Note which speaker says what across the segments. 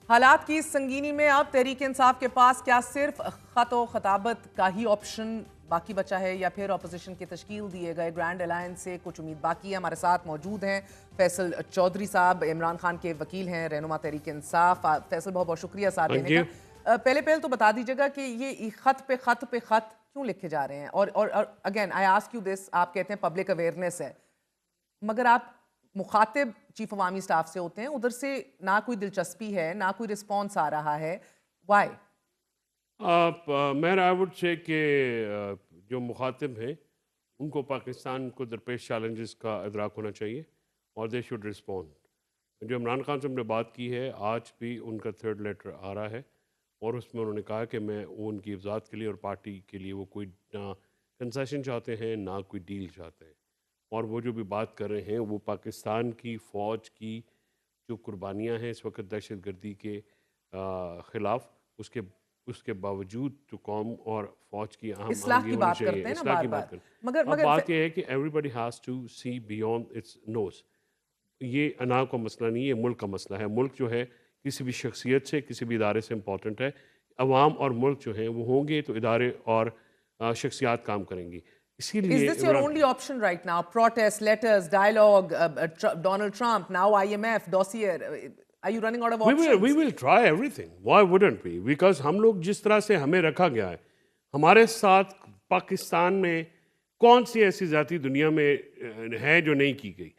Speaker 1: हालात की इस संगीनी में अब तहरीक इंसाफ के पास क्या सिर्फ खत व खताबत का ही ऑप्शन बाकी बचा है या फिर अपोजिशन की तश्कील दिए गए ग्रैंड अलायंस से कुछ उम्मीद बाकी है। हमारे साथ मौजूद हैं फैसल चौधरी साहब, इमरान खान के वकील हैं, रहनुमा तहरीक इंसाफ। फैसल, बहुत बहुत शुक्रिया साथ देने का। पहले तो बता दीजिएगा कि ये खत पे खत क्यों लिखे जा रहे हैं। और again I ask you this, आप कहते हैं पब्लिक अवेयरनेस है, मगर आप मुखातिब चीफ अवामी स्टाफ से होते हैं, उधर से ना कोई दिलचस्पी है ना कोई रिस्पॉन्स आ रहा है, वाई?
Speaker 2: मैं आई वुड से कि जो मुखातिब हैं उनको पाकिस्तान को दरपेश चैलेंजेस का इदराक होना चाहिए और दे शुड रिस्पॉन्ड। जो इमरान खान से हमने बात की है, आज भी उनका थर्ड लेटर आ रहा है और उसमें उन्होंने कहा कि मैं उनकी इफ़्ज़ात के लिए और पार्टी के लिए वो कोई ना कंसेशन चाहते हैं ना कोई डील चाहते हैं। और वो जो भी बात कर रहे हैं वो पाकिस्तान की फ़ौज की जो कुर्बानियाँ हैं इस वक्त दहशत गर्दी के ख़िलाफ़, उसके उसके बावजूद जो कौम और फ़ौज की अहम
Speaker 1: इस्लाह
Speaker 2: आंगी
Speaker 1: की
Speaker 2: होनी
Speaker 1: बात
Speaker 2: चाहिए,
Speaker 1: करते हैं ना
Speaker 2: इस्लाह
Speaker 1: बार
Speaker 2: की बात
Speaker 1: बार,
Speaker 2: करें।
Speaker 1: मगर
Speaker 2: अब
Speaker 1: मगर
Speaker 2: बात यह है कि everybody has to see beyond its nose. ये अना का मसला नहीं है, ये मुल्क का मसला है। मुल्क जो है किसी भी शख्सियत से, किसी भी इदारे से इम्पॉर्टेंट है। अवाम और मुल्क जो हैं वो होंगे तो इदारे और शख्सियात काम करेंगी।
Speaker 1: is
Speaker 2: इसीलिए
Speaker 1: this your
Speaker 2: Imran
Speaker 1: only option right now? Protests, letters, dialogue, Donald Trump, now IMF, dossier. Are you running out of
Speaker 2: we
Speaker 1: options?
Speaker 2: Will try everything, why wouldn't we? Because हम लोग जिस तरह से हमें रखा गया है, हमारे साथ पाकिस्तान में कौन सी ऐसी जाति दुनिया में है जो नहीं की गई।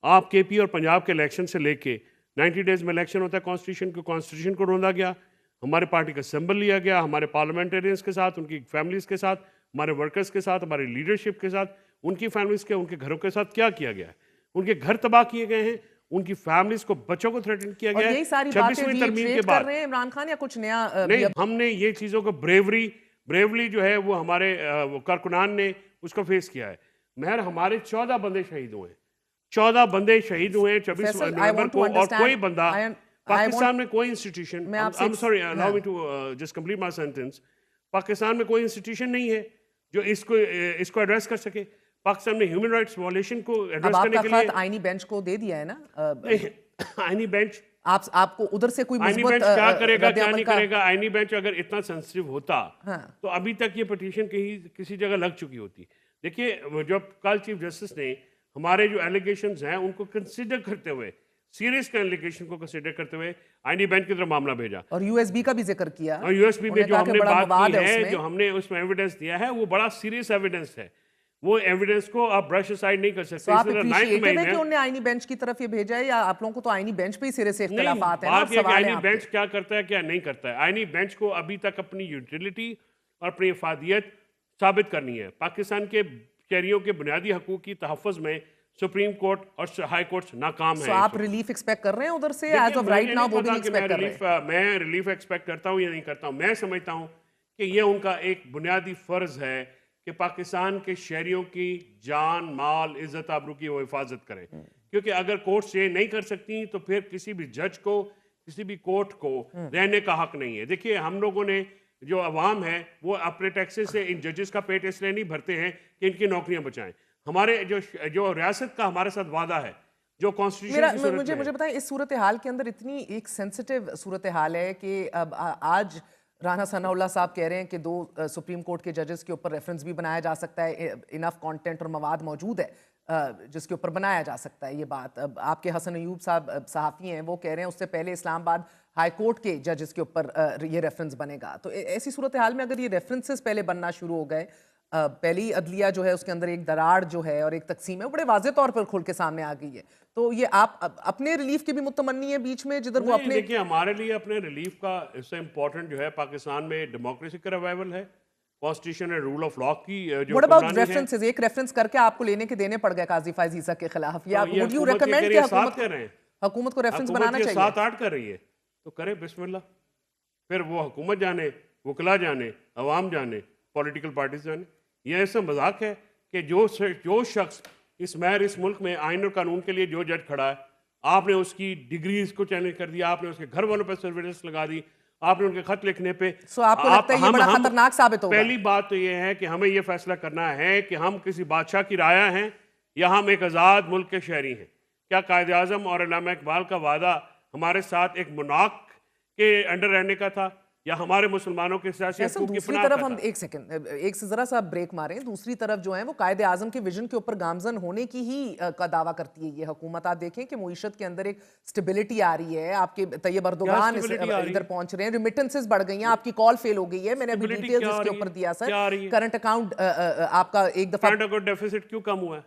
Speaker 2: आप केपी और पंजाब के इलेक्शन से लेके 90 डेज में इलेक्शन होता है, कॉन्स्टिट्यूशन को रोंदा गया, हमारे पार्टी का सिंबल लिया गया, हमारे पार्लियामेंटेरियंस के साथ, उनकी फैमिलीज़ के साथ, हमारे वर्कर्स के साथ, हमारी लीडरशिप के साथ, उनकी फैमिलीज़ के, उनके घरों के साथ क्या किया गया है। उनके घर तबाह किए गए हैं, उनकी फैमिलीज को, बच्चों को थ्रेटन किया
Speaker 1: और
Speaker 2: गया
Speaker 1: यही
Speaker 2: है
Speaker 1: सारी बातें
Speaker 2: 26वीं तरमीम के
Speaker 1: reiterate कर
Speaker 2: बाद।
Speaker 1: रहे हैं इमरान खान या कुछ नया
Speaker 2: नहीं, हमने ये चीज़ों को ब्रेवली जो है वो हमारे वो कारकुनान ने उसको फेस किया है। महर हमारे 14 बंदे शहीद हुए हैं, 14 बंदे शहीद हुए हैं 26
Speaker 1: Faisal, I
Speaker 2: November
Speaker 1: want to
Speaker 2: को। और
Speaker 1: understand,
Speaker 2: कोई बंदा पाकिस्तान में कोई इंस्टीट्यूशन,
Speaker 1: मैं आपसे
Speaker 2: आई एम सॉरी,
Speaker 1: हाँ।
Speaker 2: Allow me to just complete my sentence. Pakistan में कोई इंस्टीट्यूशन नहीं है जो इसको एड्रेस कर सके। पाकिस्तान में ह्यूमन राइट्स वायलेशन को
Speaker 1: अब
Speaker 2: एड्रेस करने
Speaker 1: आपका
Speaker 2: के लिए
Speaker 1: खत आईनी बेंच को दे दिया है ना?
Speaker 2: आईनी बेंच,
Speaker 1: आपको उधर से कोई
Speaker 2: आईनी
Speaker 1: मजबूत
Speaker 2: बेंच क्या करेगा क्या
Speaker 1: रद्द-ए-अमल
Speaker 2: नहीं
Speaker 1: का?
Speaker 2: करेगा। आईनी बेंच अगर इतना सेंसिटिव होता
Speaker 1: हाँ।
Speaker 2: तो अभी तक ये पिटीशन कहीं किसी जगह लग चुकी होती। देखिए, जब कल चीफ जस्टिस ने हमारे जो एलिगेशंस हैं उनको कंसिडर करते हुए, सीरियस का एलिगेशन को कंसिडर करते हुए आईनी बेंच की तरफ मामला भेजा
Speaker 1: और यूएसबी का भी जिक्र किया,
Speaker 2: और यूएसबी पे
Speaker 1: उन्होंने
Speaker 2: जो
Speaker 1: कहा कि
Speaker 2: हमने
Speaker 1: बड़ा
Speaker 2: बात
Speaker 1: मवाद
Speaker 2: की है,
Speaker 1: उसमें।
Speaker 2: जो हमने उसमें एविडेंस दिया है वो बड़ा सीरियस एविडेंस है। वो एविडेंस को आप ब्रश असाइड नहीं कर सकते।
Speaker 1: तो आप
Speaker 2: इस तरह 9th
Speaker 1: अप्रिशिएटेड है
Speaker 2: महीने
Speaker 1: कि उन्होंने आईनी बेंच की तरफ ये भेजा है, या आप लोगों को तो आईनी बेंच पे ही सिरे से
Speaker 2: नहीं,
Speaker 1: इख्तिलाफात है ना?
Speaker 2: बात यह कि
Speaker 1: सवाल है
Speaker 2: आईनी
Speaker 1: आपके।
Speaker 2: बेंच क्या करता है क्या नहीं करता है। आईनी बेंच को अभी तक अपनी यूटिलिटी और अपनी इफादियत साबित करनी है। पाकिस्तान के शहरियों के बुनियादी हकूक की तहफ़्फ़ुज़ में सुप्रीम कोर्ट और हाई कोर्ट नाकाम है।
Speaker 1: तो आप रिलीफ एक्सपेक्ट कर रहे हैं उधर से? एज ऑफ
Speaker 2: मुझे
Speaker 1: राइट नाउ
Speaker 2: नहीं
Speaker 1: वो भी
Speaker 2: पता
Speaker 1: नहीं
Speaker 2: कि
Speaker 1: एक्सपेक्ट कर रहे?
Speaker 2: मैं रिलीफ एक्सपेक्ट करता हूँ या नहीं करता हूँ। मैं समझता हूँ कि ये उनका एक बुनियादी फ़र्ज़ है कि पाकिस्तान के शहरियों की जान, माल, इज़्ज़त, आबरू की वो हिफाजत करें। क्योंकि अगर कोर्ट्स ये नहीं कर सकती तो फिर किसी भी जज को, किसी भी कोर्ट को रहने का हक नहीं है। देखिए, हम लोगों ने, जो अवाम है वो अपने टैक्सेस से इन जजेस का पेट इसलिए नहीं भरते हैं कि इनकी नौकरियां बचाएं। हमारे जो रियासत का हमारे साथ वादा है, जो कॉन्स्टिट्यूशन की सूरत
Speaker 1: मुझे
Speaker 2: में है।
Speaker 1: मुझे बताएं, इस सूरत हाल के अंदर इतनी एक सेंसिटिव सूरत हाल है कि अब आज राना सनाउल्लाह साहब कह रहे हैं कि 2 सुप्रीम कोर्ट के जजेस के ऊपर रेफरेंस भी बनाया जा सकता है, इनफ कंटेंट और मवाद मौजूद है जिसके ऊपर बनाया जा सकता है ये बात। अब आपके हसन अयूब साहब सहाफ़ी हैं, वो कह रहे हैं उससे पहले इस्लामाबाद हाई कोर्ट के जजेस के ऊपर ये रेफरेंस बनेगा। तो ऐसी सूरत हाल में अगर ये रेफरेंसेस पहले बनना शुरू हो गए, पहली अदलिया जो है उसके अंदर एक दरार जो है और एक तकसीम है वो बड़े वाज़े तौर पर खुल के सामने आ गई है, तो ये आप अपने रिलीफ की भी मुतमन्नी है बीच में जिधर वो अपने?
Speaker 2: देखिए, हमारे लिए अपने रिलीफ का इससे इम्पोर्टेंट जो है पाकिस्तान में डेमोक्रेसी का रिवाइवल है, कॉन्स्टिट्यूशन और रूल ऑफ लॉ की जो
Speaker 1: व्हाट अबाउट
Speaker 2: हुक्मरानी है।
Speaker 1: रेफरेंसेस? एक रेफरेंस करके आपको लेने के देने पड़ गए काजी फायज ईसा के खिलाफ, या
Speaker 2: ये
Speaker 1: वुड यू
Speaker 2: हुकूमत
Speaker 1: रेकमेंड
Speaker 2: के
Speaker 1: कि
Speaker 2: साथ कर रहे हैं,
Speaker 1: हुकूमत को रेफरेंस
Speaker 2: हुकूमत
Speaker 1: बनाना
Speaker 2: के
Speaker 1: चाहिए?
Speaker 2: 7-8 कर रही है तो करे बिस्मिल्लाह। फिर वो हुकूमत जाने, वकला जाने, अवाम जाने, पॉलिटिकल पार्टीज जाने। ये ऐसा मजाक है कि जो शख्स इस मुल्क में आइन और कानून के लिए जो जज खड़ा है, आपने उसकी डिग्रीज को चैलेंज कर दिया, आपने उसके घर वालों पर सर्विलेंस लगा दी, आपने उनके खत लिखने पे।
Speaker 1: सो आपको लगता है ये बड़ा खतरनाक साबित होगा?
Speaker 2: पहली बात तो ये है कि हमें ये फैसला करना है कि हम किसी बादशाह की राया हैं या हम एक आज़ाद मुल्क के शहरी हैं। क्या कायद आज़म और अल्लामा इकबाल का वादा हमारे साथ एक मुनाक के अंडर रहने का था या हमारे मुसलमानों के साथ
Speaker 1: फैसल, दूसरी तरफ हम एक सेकंड एक से जरा सा ब्रेक मारें, दूसरी तरफ जो है वो कायदे आजम के विजन के ऊपर गामजन होने की ही का दावा करती है ये हुकूमत। आप देखें कि मुईशत के अंदर एक स्टेबिलिटी आ रही है, आपके तैयब अर्दोगान इधर पहुंच रहे हैं, रिमिटेंसेस बढ़ गई हैं, आपकी कॉल फेल हो गई है, मैंने अभी डिटेल्स इसके ऊपर दिया सर। करंट अकाउंट आपका एक दफा
Speaker 2: डेफिसिट क्यों कम हुआ है?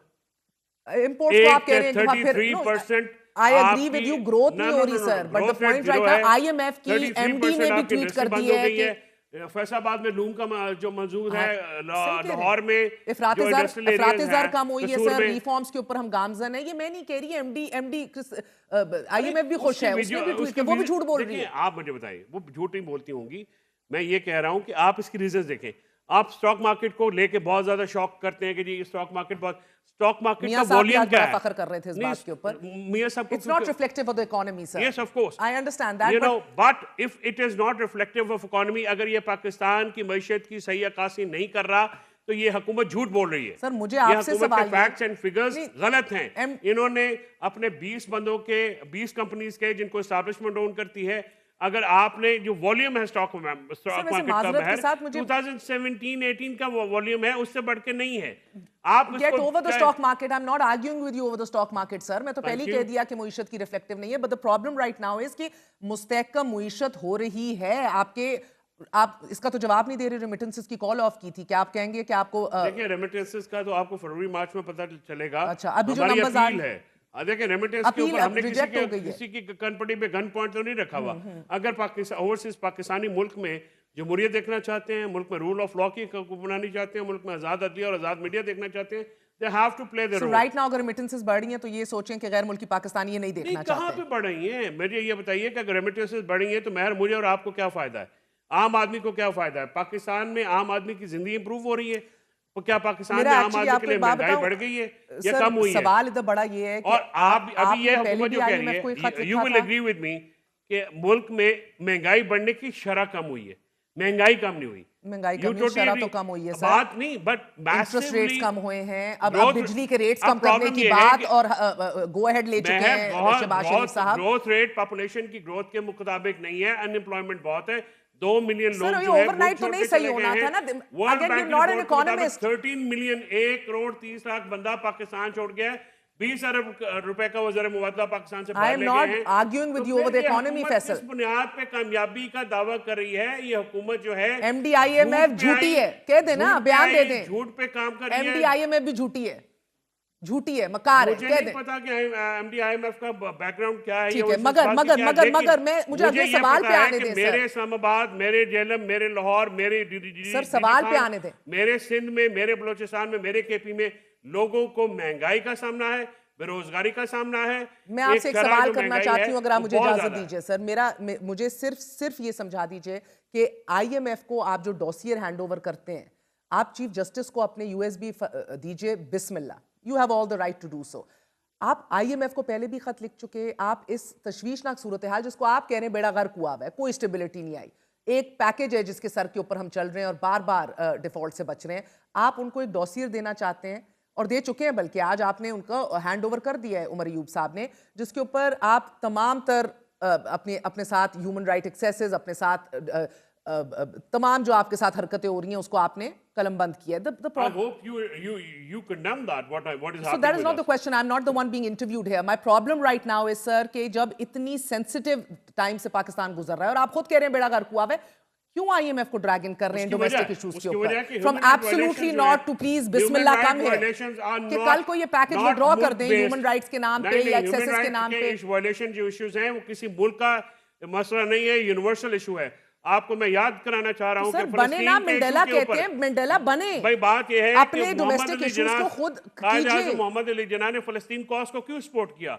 Speaker 1: इंपोर्ट को आप कह रहे हैं कि वहां फिर
Speaker 2: 33%
Speaker 1: I agree with you, growth नहीं हो रही sir, but the point right now IMF की MD ने भी ट्वीट कर दी है कि
Speaker 2: फैसलाबाद में लूम का जो मौजूद है, लाहौर में
Speaker 1: अफरात-ए-ज़र कम हुई है सर, रिफॉर्म्स के ऊपर हम गामजन है, ये मैं नहीं कह रही, MD IMF भी खुश है, उसने भी ट्वीट किया, वो भी झूठ बोल रही है।
Speaker 2: आप मुझे बताइए, वो झूठ नहीं बोलती होंगी, मैं ये कह रहा हूं कि आप इसकी रीजंस देखें। आप स्टॉक मार्केट को लेके बहुत ज्यादा शॉक करते हैं कि जी स्टॉक मार्केट का वॉल्यूम क्या है?
Speaker 1: फखर कर रहे थे इस बात के ऊपर।
Speaker 2: मियां साहब,
Speaker 1: It's not reflective of the economy, sir.
Speaker 2: Yes, of course.
Speaker 1: I understand that.
Speaker 2: But if it is not reflective of economy, अगर ये पाकिस्तान की मईशत की सही अक्कासी नहीं कर रहा, तो ये हुकूमत झूठ बोल रही है।
Speaker 1: सर मुझे आपसे सवाल,
Speaker 2: फैक्ट्स एंड फिगर्स गलत हैं। इन्होंने अपने 20 बंदों के 20 कंपनीज के जिनको एस्टैब्लिशमेंट ओन करती है, अगर आपने जो वॉल्यूम है स्टॉक मार्केट का 2017-18 का वॉल्यूम है, उससे बढ़ के नहीं है। आप
Speaker 1: get over the stock market, I am not arguing with you over the stock market sir, मैं तो पहले ही कह दिया कि मुईशत की रिफ्लेक्टिव नहीं है, but the problem right now is कि मुस्तहकम मुईशत हो रही है। आप इसका तो जवाब नहीं दे रहे। रेमिटेंसेस की कॉल ऑफ की थी, क्या आप कहेंगे कि आपको
Speaker 2: देखिए रेमिटेंसेस का तो आपको फरवरी मार्च में पता चलेगा।
Speaker 1: अच्छा, अभी जो नंबर्स आ रहे हैं,
Speaker 2: देखिए रेमिटेंस के ऊपर हमने किसी की कनपटी पे गन पॉइंट तो नहीं रखा हुआ। अगर पाकिस्तान ओवरसीज पाकिस्तानी मुल्क में जमहूरियत देखना चाहते हैं, मुल्क में रूल ऑफ लॉ की बनानी चाहते हैं, मुल्क में आजाद अदलिया और आजाद मीडिया देखना चाहते हैं, they have to play their role.
Speaker 1: Right now अगर रेमिटेंसेस बढ़ रही हैं तो ये सोचें कि गैर मुल्की पाकिस्तानी ये नहीं देखना चाहते।
Speaker 2: कहाँ पे बढ़ रही हैं? मुझे ये बताइए कि अगर रेमिटेंसेस बढ़ रही हैं तो महर मुझे और आपको क्या फायदा है? आम आदमी को क्या फायदा है? पाकिस्तान में आम आदमी की जिंदगी इंप्रूव हो रही है, तो क्या पाकिस्तान में आम आदमी के लिए महंगाई बढ़ गई है या कम हुई है?
Speaker 1: सवाल इधर बड़ा ये है कि
Speaker 2: और आप अभी ये हुकूमत जो कह रही है, you will agree with me कि मुल्क में महंगाई बढ़ने की शरह कम हुई है, महंगाई कम नहीं हुई।
Speaker 1: महंगाई कम, शरह तो कम हुई है सर,
Speaker 2: बात नहीं, बट
Speaker 1: इंटरेस्ट रेट्स कम हुए हैं, अब बिजली के रेट्स कम करने की बात और गो अहेड ले चुके हैं शहबाज शरीफ साहब।
Speaker 2: ग्रोथ रेट पॉपुलेशन की ग्रोथ के मुताबिक नहीं है, अनएम्प्लॉयमेंट बहुत है, 2 मिलियन लोग जो है
Speaker 1: ओवरनाइट तो नहीं सही होना था ना। Again you not an economist.
Speaker 2: 13 million 1 crore 30 lakh बंदा पाकिस्तान छोड़ गया है, 20 अरब रुपए का वज़ीर मुबादला पाकिस्तान से बाहर ले गए हैं।
Speaker 1: I am not arguing with you over the economy Faisal.
Speaker 2: इस बुनियाद पे कामयाबी का दावा कर रही है ये हुकूमत जो है।
Speaker 1: एमडी IMF झूठी है, कह देना, बयान दे दें,
Speaker 2: झूठ पे काम कर रही है।
Speaker 1: एमडी IMF भी झूठी है, झूठी है, मकार है, कह दें।
Speaker 2: मुझे नहीं पता कि एमडी IMF का बैकग्राउंड क्या है।
Speaker 1: ठीक है, मगर मैं मुझे अगले सवाल पे आने दें।
Speaker 2: मेरे इस्लामाबाद, मेरे जेलम, मेरे लाहौर, मेरे
Speaker 1: सर सवाल पे आने दें।
Speaker 2: मेरे सिंध में, मेरे बलोचिस्तान में, मेरे KP में लोगों को महंगाई का सामना है, बेरोजगारी का सामना है।
Speaker 1: मैं आपसे एक सवाल करना चाहती हूँ, अगर आप मुझे इजाजत दीजिए सर। मुझे सिर्फ ये समझा दीजिए कि IMF को आप जो डॉसियर हैंडओवर करते हैं, आप चीफ जस्टिस को अपने USB दीजिए, बिस्मिल्लाह, you have all the right to do so. आप IMF को पहले भी खत लिख चुके, आप इस तशवीशनाक सूरत हाल जिसको आप कह रहे हैं बेड़ा गर्क हुआ है, कोई स्टेबिलिटी नहीं आई, एक पैकेज है जिसके सर के ऊपर हम चल रहे हैं और बार बार डिफॉल्ट से बच रहे हैं, आप उनको एक डॉसियर देना चाहते हैं और दे चुके हैं, बल्कि आज आपने उनका हैंड ओवर कर दिया है उमर अयूब साहब ने, जिसके ऊपर आप तमाम तर अपने साथ ह्यूमन राइट एक्सेसेस, अपने साथ तमाम जो आपके साथ हरकतें हो रही हैं उसको आपने कलमबंद किया है।
Speaker 2: I hope you condemn that. What is happening?
Speaker 1: So that is not the question. I'm not the one being interviewed here. My problem right now is sir कि जब इतनी सेंसिटिव टाइम से पाकिस्तान गुजर रहा है और आप खुद कह रहे हैं बेड़ा गर्क हुआ है, क्यों IMF को ड्रैग इन कर रहे हैं डोमेस्टिक इश्यूज के ऊपर? From absolutely not to please बिस्मिल्लाह कम है कि कल को ये पैकेज विड्रॉ कर दें ह्यूमन राइट्स के नाम पे या एक्सेसेस के नाम पे।
Speaker 2: वायलेशन जो इश्यूज हैं वो किसी मुल्क का मसला नहीं है, यूनिवर्सल इशू है। आपको मैं याद कराना चाह रहा हूं
Speaker 1: कि बने ना, मंडेला कहते हैं, मंडेला बने।
Speaker 2: भाई बात ये है
Speaker 1: अपने डोमेस्टिक इश्यूज को खुद कीजिए।
Speaker 2: मोहम्मद अली जिन्ना ने फलस्तीन कॉज को क्यों सपोर्ट किया?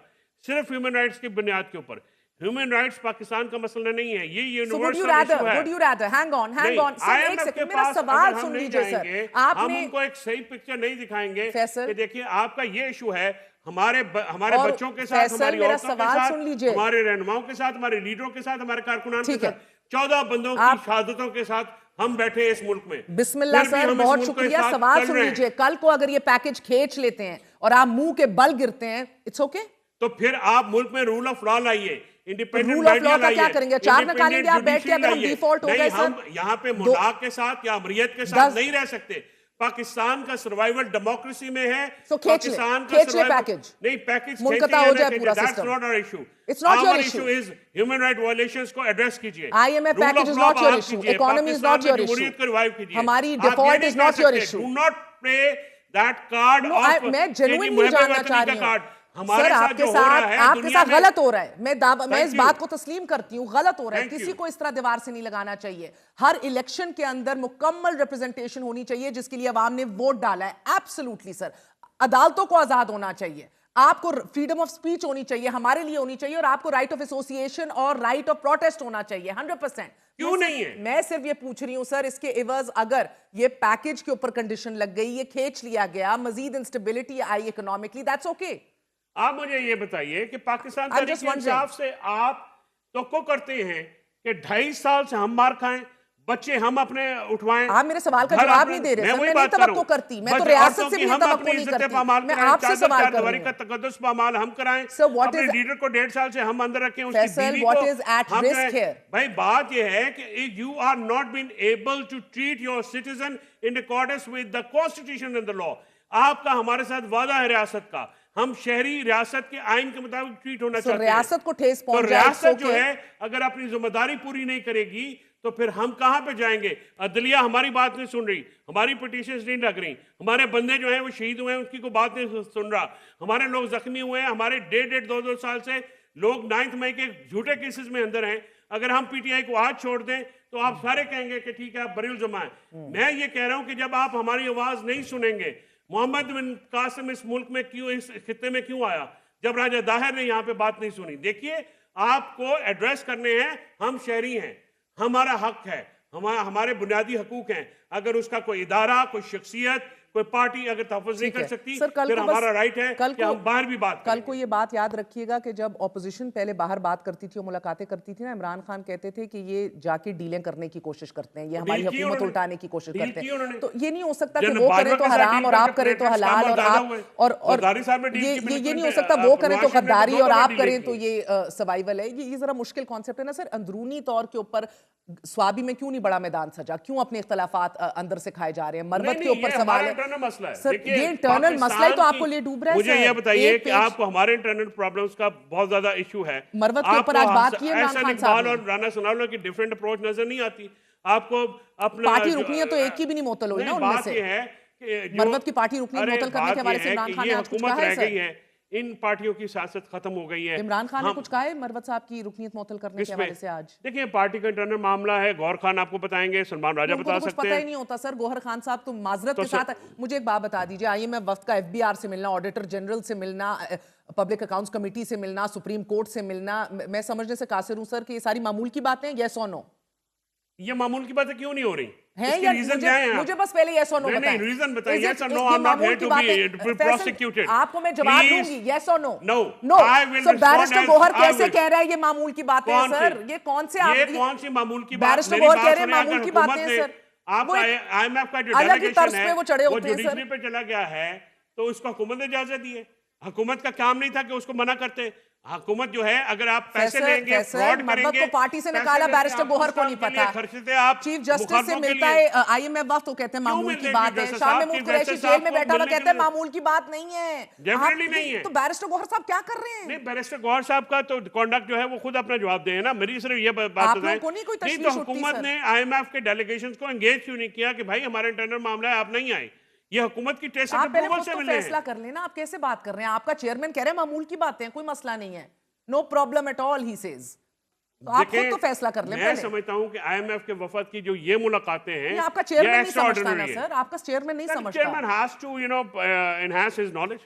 Speaker 2: सिर्फ ह्यूमन राइट्स की बुनियाद के ऊपर। ह्यूमन राइट्स पाकिस्तान का मसला नहीं है, ये यूनिवर्सल इशू है।
Speaker 1: Would you rather? Hang on sir, एक सेकंड, मेरा सवाल सुन लीजिए सर।
Speaker 2: हम उनको एक सही पिक्चर नहीं दिखाएंगे कि देखिए आपका ये इशू है, हमारे बच्चों के साथ, हमारी औरतों के साथ, हमारे रहनुमाओं के साथ, हमारे लीडरों के साथ, हमारे कारकुनान के साथ, 14 बंदों की शहादतों के साथ हम बैठे इस मुल्क में।
Speaker 1: बिस्मिल्लाह सर, बहुत शुक्रिया। सवाल सुन लीजिए, कल को अगर ये पैकेज खींच लेते हैं और आप मुंह के बल गिरते हैं, इट्स ओके।
Speaker 2: तो फिर आप मुल्क में रूल ऑफ लॉ लाइए। इंडिपेंडेंट
Speaker 1: Rule of law का क्या करेंगे? 4 निकालेंगे आप बैठ के अगर हम default हो गए, सर?
Speaker 2: हम यहाँ पे मुल्क के साथ या अमरीयत के साथ नहीं रह सकते। पाकिस्तान का सर्वाइवल डेमोक्रेसी में है।
Speaker 1: So
Speaker 2: पाकिस्तान का
Speaker 1: खींच ले पैकेज।
Speaker 2: नहीं, पैकेज
Speaker 1: मुल्कता हो जाए पूरा
Speaker 2: That's
Speaker 1: system.
Speaker 2: not our issue.
Speaker 1: It's not your
Speaker 2: Our
Speaker 1: issue.
Speaker 2: issue is human right violations को एड्रेस कीजिए।
Speaker 1: IMF
Speaker 2: Rule
Speaker 1: package
Speaker 2: of
Speaker 1: is
Speaker 2: law
Speaker 1: not your
Speaker 2: बहाल
Speaker 1: issue.
Speaker 2: कीजिए।
Speaker 1: Economy is not
Speaker 2: Pakistan
Speaker 1: your
Speaker 2: में
Speaker 1: issue.
Speaker 2: जमहूरियत को रिवाइव कीजिए।
Speaker 1: हमारी
Speaker 2: आप ये
Speaker 1: default
Speaker 2: नहीं
Speaker 1: is
Speaker 2: कह
Speaker 1: not your
Speaker 2: सकते,
Speaker 1: issue.
Speaker 2: Do not play that card
Speaker 1: No,
Speaker 2: of
Speaker 1: मैं genuinely
Speaker 2: मुहब्बत
Speaker 1: जानना
Speaker 2: वतनी
Speaker 1: चाह
Speaker 2: का
Speaker 1: रही
Speaker 2: कार्ड।
Speaker 1: हूँ
Speaker 2: हमारे
Speaker 1: सर,
Speaker 2: साथ
Speaker 1: आपके
Speaker 2: जो हो रहा
Speaker 1: साथ
Speaker 2: है
Speaker 1: आपके
Speaker 2: दुनिया
Speaker 1: साथ
Speaker 2: में-
Speaker 1: गलत हो रहा है। मैं इस
Speaker 2: Thank
Speaker 1: बात
Speaker 2: you.
Speaker 1: को तस्लीम करती हूँ, गलत हो रहा है।
Speaker 2: Thank
Speaker 1: किसी
Speaker 2: you.
Speaker 1: को इस तरह दीवार से नहीं लगाना चाहिए। हर इलेक्शन के अंदर मुकम्मल रिप्रेजेंटेशन होनी चाहिए जिसके लिए अवाम ने वोट डाला है। एब्सोल्युटली सर, अदालतों को आजाद होना चाहिए, आपको फ्रीडम ऑफ स्पीच होनी चाहिए, हमारे लिए होनी चाहिए, और आपको राइट ऑफ एसोसिएशन और राइट ऑफ प्रोटेस्ट होना चाहिए 100%।
Speaker 2: क्यों नहीं है?
Speaker 1: मैं सिर्फ ये पूछ रही हूं सर, इसके एवज अगर ये पैकेज के ऊपर कंडीशन लग गई, ये खींच लिया गया, मजीद इंस्टेबिलिटी आई इकोनॉमिकली, दैट्स ओके।
Speaker 2: आप मुझे ये बताइए कि पाकिस्तान
Speaker 1: I'm just
Speaker 2: तहरीक इंसाफ से आप तो करते हैं कि 2.5 साल से हम मार खाएं, बच्चे हम अपने उठवाएं।
Speaker 1: आप मेरे सवाल का
Speaker 2: घर
Speaker 1: जवाब
Speaker 2: अपने-
Speaker 1: नहीं दे रहे सर,
Speaker 2: वही
Speaker 1: मैं
Speaker 2: बात
Speaker 1: नहीं
Speaker 2: कर रहा
Speaker 1: तवक्को
Speaker 2: हूं।
Speaker 1: करती, मैं तो
Speaker 2: बच्चे
Speaker 1: रियासत
Speaker 2: औरतों
Speaker 1: से
Speaker 2: की
Speaker 1: भी
Speaker 2: हम
Speaker 1: तवक्को
Speaker 2: अपनी
Speaker 1: नहीं
Speaker 2: इज्जतें
Speaker 1: करती।
Speaker 2: पामाल
Speaker 1: मैं
Speaker 2: कराएं,
Speaker 1: आपसे
Speaker 2: चादर
Speaker 1: सवाल कर
Speaker 2: चारदीवारी
Speaker 1: रही
Speaker 2: का
Speaker 1: हूं।
Speaker 2: तकद्दुस पामाल हम कराएं,
Speaker 1: Sir, what
Speaker 2: अपने
Speaker 1: is-
Speaker 2: लीडर को 1.5 साल से हम अंदर रखें, उसकी
Speaker 1: Faisal,
Speaker 2: बीवी
Speaker 1: what
Speaker 2: को
Speaker 1: is at
Speaker 2: हम
Speaker 1: risk
Speaker 2: जो है-
Speaker 1: here?
Speaker 2: भाई बात ये है कि you are not been able to treat your citizen in accordance with the constitution and the law. आपका हमारे साथ वादा है रियासत का, हम शहरी रियासत के आइन के मुताबिक ट्रीट होना चाहते हैं।
Speaker 1: रियासत को ठेस
Speaker 2: तो
Speaker 1: पहुंच जाए,
Speaker 2: रियासत
Speaker 1: it's
Speaker 2: जो
Speaker 1: okay.
Speaker 2: है अगर अपनी जिम्मेदारी पूरी नहीं करेगी तो फिर हम कहां पे जाएंगे? अदलिया हमारी बात नहीं सुन रही, हमारी पिटीशंस नहीं लग रही, हमारे बंदे जो हैं वो शहीद हुए हैं उनकी कोई बात नहीं सुन रहा, हमारे लोग जख्मी हुए हैं, हमारे 1.5-2 साल से लोग 9 मई के झूठे केसेस में अंदर हैं। अगर हम पीटीआई को आज छोड़ दें तो आप सारे कहेंगे कि ठीक है आप बरील जमाएं। मैं ये कह रहा हूं कि जब आप हमारी आवाज नहीं सुनेंगे, मोहम्मद बिन कासिम इस मुल्क में क्यों, इस खित्ते में क्यों आया जब राजा दाहिर ने यहाँ पे बात नहीं सुनी? देखिए, आपको एड्रेस करने हैं, हम शहरी हैं, हमारा हक है, हमारे बुनियादी हकूक हैं। अगर उसका कोई इदारा, कोई शख्सियत, कोई पार्टी अगर तहफ़्फ़ुज़ नहीं कर सकती,
Speaker 1: सर,
Speaker 2: फिर हमारा राइट है कि हम बाहर भी बात
Speaker 1: कल को ये बात याद रखिएगा कि जब ऑपोजिशन पहले बाहर बात करती थी और मुलाकातें करती थी ना, इमरान खान कहते थे कि ये जाके डीलें करने की कोशिश करते हैं, ये हमारी हुकूमत उल्टाने की कोशिश करते हैं। तो ये नहीं हो सकता कि वो करें तो हराम और आप करें तो हलाल, और आप और ये नहीं हो सकता वो करें तो गद्दारी और आप करें तो ये सर्वाइवल है। ये जरा मुश्किल कॉन्सेप्ट है ना सर। अंदरूनी तौर के ऊपर स्वाबी में क्यों नहीं बड़ा मैदान सजा, क्यों अपने इख्तलाफात अंदर से खाए जा रहे हैं? मरवत के ऊपर सवाल है
Speaker 2: मसला है
Speaker 1: सर, ये इंटरनल मसला ही तो आपको ले डूब रहा है।
Speaker 2: मुझे ये बताइए कि आपको हमारे इंटरनल प्रॉब्लम्स का बहुत ज्यादा इशू है।
Speaker 1: मरवत के ऊपर आज बात की है इमरान खान साहब ने,
Speaker 2: और राना सनाउल्लाह की डिफरेंट अप्रोच नजर नहीं आती आपको। अपना
Speaker 1: पार्टी रुकनी तो एक की भी नहीं मुअत्तल हुई ना उनमें से।
Speaker 2: बात ये है कि
Speaker 1: मरवत की पार्टी रुकनी मुअत्तल करने के हवाले से इमरान खान ने आज कुछ कहा है सर?
Speaker 2: इन पार्टियों की सियासत खत्म हो गई है।
Speaker 1: इमरान खान ने कुछ कहा है मरवत साहब की रुकनीत मुअत्तल करने के हवाले से आज?
Speaker 2: देखिए, पार्टी का इंटरनल मामला है, गौहर खान आपको बताएंगे, सलमान राजा बता सकते हैं।
Speaker 1: पता ही नहीं होता सर गौहर खान साहब, तो माजरत के साथ मुझे एक बात बता दीजिए, IMF वफ्द का FBR से मिलना, ऑडिटर जनरल से मिलना, पब्लिक अकाउंट्स कमेटी से मिलना, सुप्रीम कोर्ट से मिलना, मैं समझने से कासिर हूं सर कि ये सारी मामूल की बातें हैं, येस और नो?
Speaker 2: ये मामूल की बातें क्यों नहीं हो रही
Speaker 1: है या मुझे बस पहले yes or no बताएं।
Speaker 2: रीजन बताइए। yes or no, I'm not here to be prosecuted.
Speaker 1: आपको मैं जवाब दूंगी yes or no?
Speaker 2: No.
Speaker 1: No.
Speaker 2: I will
Speaker 1: So barrister Gohar कैसे कह रहा है ये मामूल की बातें हैं सर? ये कौन से आप,
Speaker 2: ये कौन सी मामूल की बात?
Speaker 1: बैरिस्टर गौहर कह रहे हैं मामूल की बातें हैं सर।
Speaker 2: आप IMF का जो
Speaker 1: अलग ही तर्ज
Speaker 2: डेलीगेशन
Speaker 1: पे वो चढ़े
Speaker 2: है वो
Speaker 1: होते हैं
Speaker 2: जुडिशरी
Speaker 1: सर।
Speaker 2: पे चला गया है तो उसको हुकूमत ने इजाजत दी है। हुकूमत का काम नहीं था कि उसको मना करते। हुकूमत जो है अगर आप पैसे लेंगे, फ्रॉड करेंगे,
Speaker 1: को पार्टी से निकाला बैरिस्टर गौहर को नहीं पता।
Speaker 2: आप
Speaker 1: चीफ जस्टिस से मिलता है IMF वक्त तो कहते हैं मामूल की बात है। शाह महमूद कुरैशी जेल में बैठा हुआ कहते हैं मामूल की बात नहीं है।
Speaker 2: डेफिनेटली नहीं है।
Speaker 1: तो बैरिस्टर गौहर साहब क्या कर रहे हैं?
Speaker 2: नहीं, बैरिस्टर गौहर साहब का तो कॉन्डक्ट जो है वो खुद अपना जवाब दें ना, मेरी सिर्फ ये बात बताएं। नहीं तो हुकूमत ने IMF के डेलीगेशंस को एंगेज क्यों नहीं किया कि भाई हमारा इंटरनल मामला है, आप नहीं आए? ये हुकूमत की टेस्ट अप्रूवल से मिले हैं।
Speaker 1: फैसला कर लेना, आप कैसे बात कर रहे हैं? आपका चेयरमैन कह रहे हैं मामूल की बातें हैं, कोई मसला नहीं है, no problem at all he says. तो आप खुद तो फैसला कर लें।
Speaker 2: मैं समझता हूं कि IMF के वफद की जो ये मुलाकातें हैं,
Speaker 1: आपका चेयरमैन नहीं समझता ना सर, आपका चेयरमैन नहीं समझता।
Speaker 2: Chairman has to enhance his knowledge,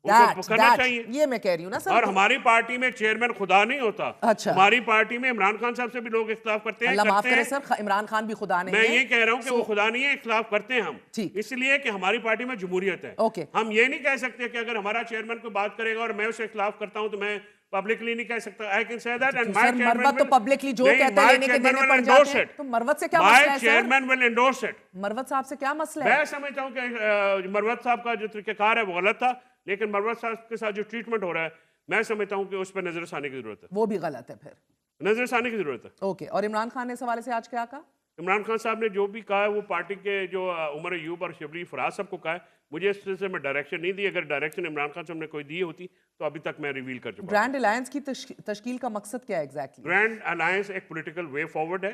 Speaker 2: उनको करना चाहिए।
Speaker 1: ये मैं कह रही हूँ ना सर।
Speaker 2: और हमारी पार्टी में चेयरमैन खुदा नहीं होता।
Speaker 1: अच्छा।
Speaker 2: हमारी पार्टी में इमरान खान साहब से भी लोग इख्तिलाफ करते हैं।
Speaker 1: अल्लाह माफ करे सर, इमरान खान भी खुदा नहीं है।
Speaker 2: मैं ये कह रहा हूँ कि वो खुदा नहीं है, इख्तिलाफ करते हैं हम, इसलिए कि हमारी पार्टी में जमहूरियत है।
Speaker 1: ओके,
Speaker 2: हम ये नहीं कह सकते कि अगर हमारा चेयरमैन कोई बात करेगा और मैं उसे इख्तिलाफ करता हूँ तो मैं पब्लिकली नहीं कह सकता। I can say that and my chairman
Speaker 1: Marwat तो पब्लिकली जो कहते हैं लेने के देने पड़ जाते हैं। तो मरवत से क्या मसला है sir?
Speaker 2: Chairman will endorse it.
Speaker 1: Marwat साहब से क्या मसला है?
Speaker 2: मैं समझता हूँ कि मरवत साहब का जो तरीकाकार है वो गलत था, लेकिन मरवत साहब के साथ जो ट्रीटमेंट हो रहा है मैं समझता हूँ कि उस पर नजरसानी की जरूरत है,
Speaker 1: वो भी गलत है फिर।
Speaker 2: नजरसानी की जरूरत है।
Speaker 1: ओके, और इमरान खान ने इस हवाले से आज क्या कहा?
Speaker 2: इमरान खान साहब ने जो भी कहा है वो पार्टी के जो उमर अयूब और शबरी फराज साहब को कहा है। मुझे इस सिलसिले में डायरेक्शन नहीं दी, अगर डायरेक्शन इमरान खान साहब ने कोई दी होती तो अभी तक मैं रिवील कर चुका हूं।
Speaker 1: ग्रैंड अलायंस की तश्कील का मकसद क्या है एग्जैक्टली?
Speaker 2: ग्रैंड अलायंस एक पॉलिटिकल वे फॉरवर्ड है।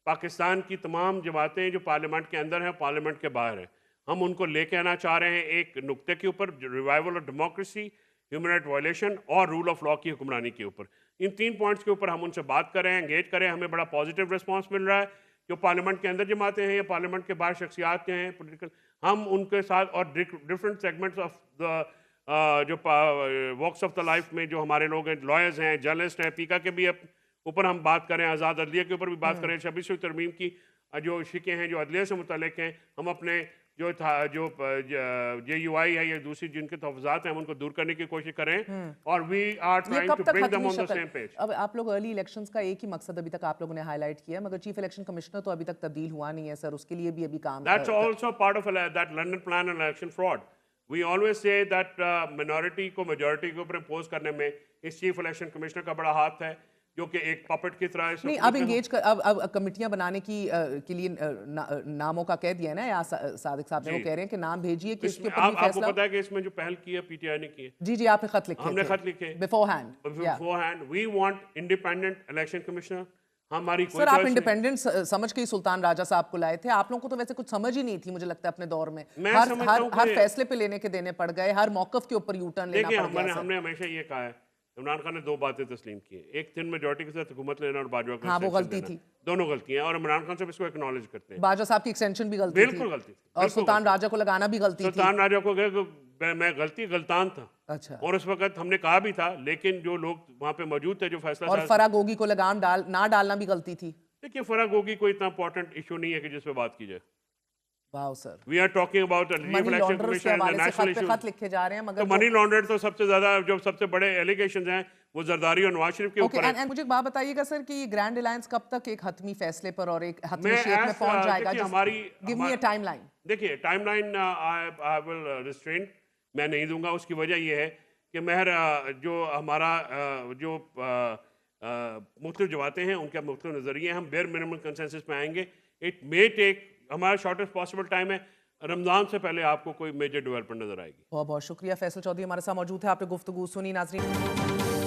Speaker 2: पाकिस्तान की तमाम जमातें जो पार्लियामेंट के अंदर हैं, पार्लियामेंट के बाहर हैं, हम उनको लेके आना चाह रहे हैं एक नुक्ते के ऊपर, revival of democracy, human right violation और रूल ऑफ लॉ की हुक्मरानी के ऊपर। इन 3 पॉइंट्स के ऊपर हम उनसे बात कर रहे हैं, एंगेज करें। हमें बड़ा पॉजिटिव रिस्पॉन्स मिल रहा है। जो पार्लियामेंट के अंदर जमाते हैं या पार्लियामेंट के बाहर शख्सियात हैं पोलिटिकल, हम उनके साथ और डिफरेंट सेगमेंट्स ऑफ द जो वॉक्स ऑफ द लाइफ में जो हमारे लोग हैं, लॉयर्स हैं, जर्नलिस्ट हैं, पीका के भी ऊपर हम बात करें, आज़ाद अदलिया के ऊपर भी बात करें, 26वीं तरमीम की जो शिकें हैं जो अदलिया से मुतल्लिक हैं, हम अपने जो JUI है या दूसरी जिनके तहफ़्फ़ुज़ात हैं हम उनको दूर करने की कोशिश करें और वी आर
Speaker 1: ये
Speaker 2: ट्राइंग
Speaker 1: कब
Speaker 2: टू
Speaker 1: तक
Speaker 2: ब्रिंग देम
Speaker 1: खत्मी
Speaker 2: ऑन द
Speaker 1: शक्ल?
Speaker 2: Same page.
Speaker 1: अब आप लोग अर्ली इलेक्शंस का एक ही मकसद अभी तक आप लोगों ने हाईलाइट किया है, मगर चीफ इलेक्शन कमिश्नर तो अभी तक तब्दील हुआ नहीं है सर, उसके लिए भी अभी काम
Speaker 2: That's also part of that London plan and election fraud. We always say that minority को majority के ऊपर impose करने में इस चीफ इलेक्शन कमिश्नर का बड़ा हाथ है, जो कि एक पपेट की तरह
Speaker 1: नहीं, अब एंगेज कर, अब कमिटियां बनाने की के लिए नामों का कह दिया है ना, या सादिक साहब ने वो कह रहे हैं कि नाम भेजिए कि इसके ऊपर भी
Speaker 2: आपको
Speaker 1: फैसला।
Speaker 2: पता है कि इसमें जो पहल की है PTI ने की है।
Speaker 1: जी जी, आपने खत लिखे
Speaker 2: हमने
Speaker 1: थे
Speaker 2: खत लिखे
Speaker 1: before hand.
Speaker 2: beforehand. We want independent election commissioner. हमारी कोई
Speaker 1: सर आप
Speaker 2: choice नहीं।
Speaker 1: इंडिपेंडेंट समझ के ही सुल्तान राजा साहब को लाए थे, आप लोगों को तो वैसे कुछ समझ ही नहीं थी मुझे लगता है अपने दौर में।
Speaker 2: मैं
Speaker 1: हर
Speaker 2: समझता
Speaker 1: हर
Speaker 2: हूं
Speaker 1: हर
Speaker 2: कि-
Speaker 1: फैसले पे लेने के देने पड़ गए, हर मौकफ के ऊपर यूटर्न लेना
Speaker 2: देखिए
Speaker 1: पड़ गया सर।
Speaker 2: हमने हमेशा ये कहा है, इमरान खान ने 2 बातें तस्लीम की है, एक थिन मेजोरिटी के साथ हुकूमत लेना और बाजवा का
Speaker 1: हाँ, वो
Speaker 2: extension
Speaker 1: गलती
Speaker 2: देना।
Speaker 1: थी।
Speaker 2: दोनों गलती हैं और इमरान खान साहब इसको एक्नॉलेज करते हैं।
Speaker 1: बाजा साहब की एक्सटेंशन भी गलती
Speaker 2: बिल्कुल
Speaker 1: थी
Speaker 2: गलती थी,
Speaker 1: और
Speaker 2: बिल्कुल
Speaker 1: सुल्तान
Speaker 2: गलती।
Speaker 1: राजा को लगाना भी गलती थी।
Speaker 2: सुल्तान राजा को कहे मैं गलतान था
Speaker 1: अच्छा,
Speaker 2: और उस वक्त हमने कहा भी था, लेकिन जो लोग वहाँ पे मौजूद थे जो फैसला
Speaker 1: और फरा गोगी को लगाम ना डालना भी गलती थी।
Speaker 2: देखिए फराग होगी कोई इतना इंपॉर्टेंट इशू नहीं है कि जिस पे बात की जाए।
Speaker 1: Wow sir,
Speaker 2: we are talking about
Speaker 1: money launderers के हवाले से खत पे खत लिखे जा रहे हैं,
Speaker 2: तो
Speaker 1: मगर
Speaker 2: मनी लॉन्ड्रेड तो सबसे ज्यादा जो सबसे बड़े एलिगेशंस हैं वो जरदारी और नवाज शरीफ के
Speaker 1: ओके,
Speaker 2: ऊपर है।
Speaker 1: एंड मुझे एक बात बताइएगा सर कि ग्रैंड अलायंस कब तक एक हतमी फैसले पर और एक हतमी
Speaker 2: मैं
Speaker 1: शेप में पहुंच जाएगा?
Speaker 2: देखिए हमारी
Speaker 1: गिव मी अ टाइमलाइन।
Speaker 2: देखिए टाइमलाइन आई विल रिस्ट्रेन, मैं नहीं दूंगा। उसकी वजह यह है कि महर जो हमारा जो मुख्तलिफ जमातें हैं उनके मुख्तलिफ नज़रिए, हम बेयर मिनिमम कंसेंसस पे आएंगे। इट मे टेक, हमारा शॉर्टेस्ट पॉसिबल टाइम है, रमज़ान से पहले आपको कोई मेजर डेवलपमेंट नजर आएगी।
Speaker 1: बहुत बहुत शुक्रिया। फैसल चौधरी हमारे साथ मौजूद है, आपने गुफ्तगू सुनी नाज़रीन।